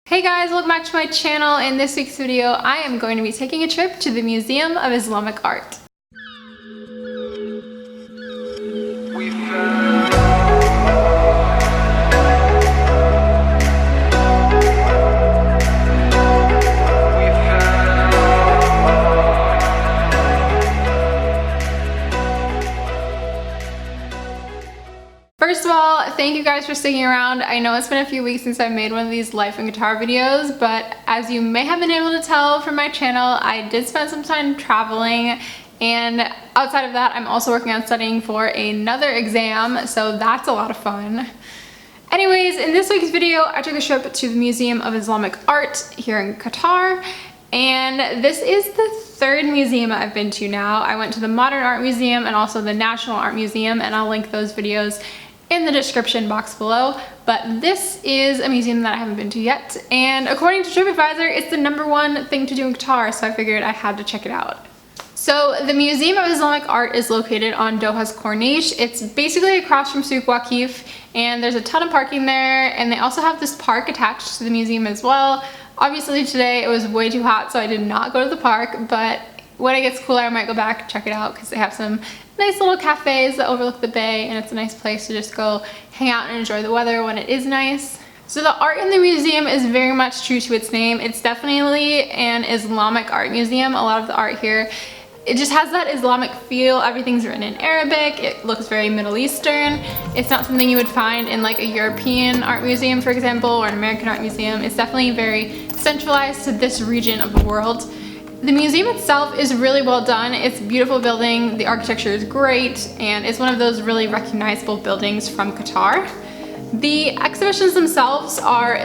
Hey guys, welcome back to my channel. In this week's video, I am going to be taking a trip to the Museum of Islamic Art. First of all, thank you guys for sticking around. I know it's been a few weeks since I made one of these life and guitar videos, but as you may have been able to tell from my channel, I did spend some time traveling, and outside of that, I'm also working on studying for another exam, so that's a lot of fun. Anyways, in this week's video, I took a trip to the Museum of Islamic Art here in Qatar, and this is the third museum I've been to now. I went to the Modern Art Museum and also the National Art Museum, and I'll link those videos in the description box below. But this is a museum that I haven't been to yet, and according to TripAdvisor, it's the #1 thing to do in Qatar, so I figured I had to check it out. So the Museum of Islamic Art is located on Doha's Corniche. It's basically across from Souk Waqif, and there's a ton of parking there, and they also have this park attached to the museum as well. Obviously today it was way too hot, so I did not go to the park, but when it gets cooler I might go back and check it out because they have some nice little cafes that overlook the bay, and it's a nice place to just go hang out and enjoy the weather when it is nice. So the art in the museum is very much true to its name. It's definitely an Islamic art museum. A lot of the art here, it just has that Islamic feel. Everything's written in Arabic. It looks very Middle Eastern. It's not something you would find in like a European art museum, for example, or an American art museum. It's definitely very centralized to this region of the world. The museum itself is really well done. It's a beautiful building, the architecture is great, and it's one of those really recognizable buildings from Qatar. The exhibitions themselves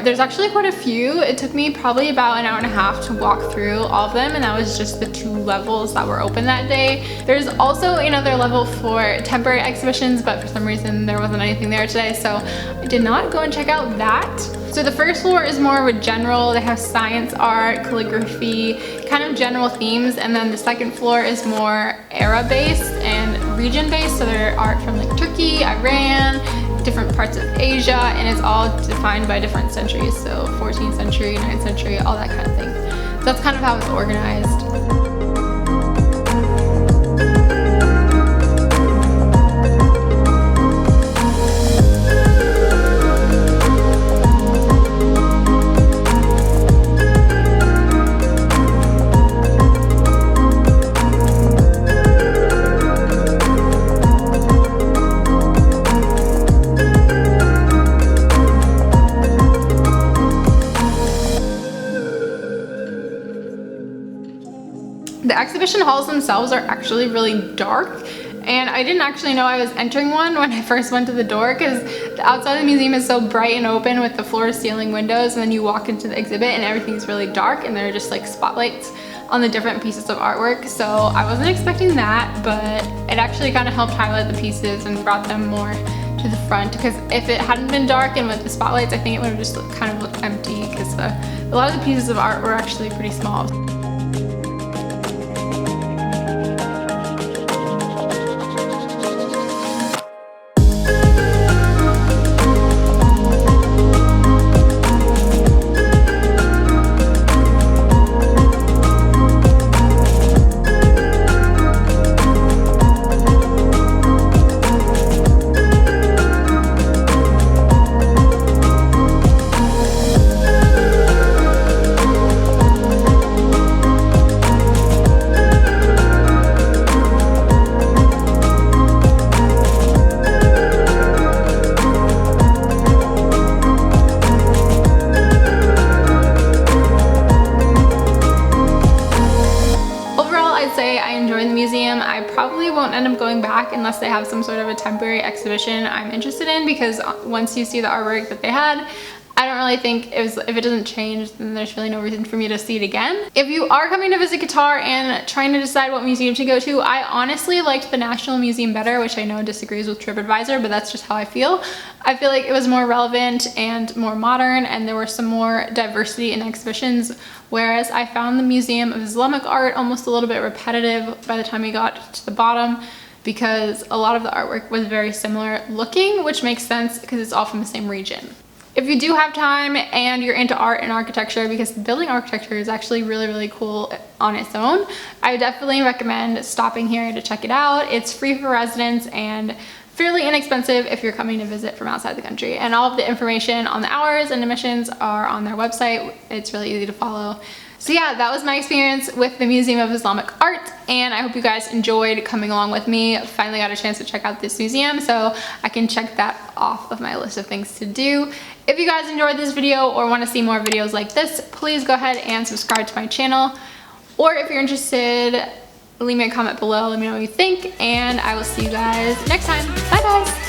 there's actually quite a few. It took me probably about an hour and a half to walk through all of them, and that was just the 2 levels that were open that day. There's also another level for temporary exhibitions, but for some reason there wasn't anything there today, so I did not go and check out that. So the first floor is more of a general. They have science, art, calligraphy, kind of general themes, and then the second floor is more era-based and region-based, so there are art from like Turkey, Iran, different parts of Asia, and it's all defined by different centuries, so 14th century, 9th century, all that kind of thing. So that's kind of how it's organized. The exhibition halls themselves are actually really dark, and I didn't actually know I was entering one when I first went to the door, because the outside of the museum is so bright and open with the floor-to-ceiling windows, and then you walk into the exhibit and everything's really dark, and there are just like spotlights on the different pieces of artwork. So I wasn't expecting that, but it actually kind of helped highlight the pieces and brought them more to the front, because if it hadn't been dark and with the spotlights, I think it would have just kind of looked empty, because a lot of the pieces of art were actually pretty small. I probably won't end up going back unless they have some sort of a temporary exhibition I'm interested in, because once you see the artwork that they had, I don't really think if it doesn't change, then there's really no reason for me to see it again. If you are coming to visit Qatar and trying to decide what museum to go to, I honestly liked the National Museum better, which I know disagrees with TripAdvisor, but that's just how I feel. I feel like it was more relevant and more modern, and there were some more diversity in exhibitions, whereas I found the Museum of Islamic Art almost a little bit repetitive by the time we got to the bottom, because a lot of the artwork was very similar looking, which makes sense because it's all from the same region. if you do have time and you're into art and architecture, because building architecture is actually really, really cool on its own, I definitely recommend stopping here to check it out. It's free for residents and fairly inexpensive if you're coming to visit from outside the country. And all of the information on the hours and admissions are on their website. It's really easy to follow. So yeah, that was my experience with the Museum of Islamic Art, and I hope you guys enjoyed coming along with me. Finally got a chance to check out this museum, so I can check that off of my list of things to do. If you guys enjoyed this video or want to see more videos like this, please go ahead and subscribe to my channel. Or if you're interested, leave me a comment below, let me know what you think, and I will see you guys next time. Bye guys!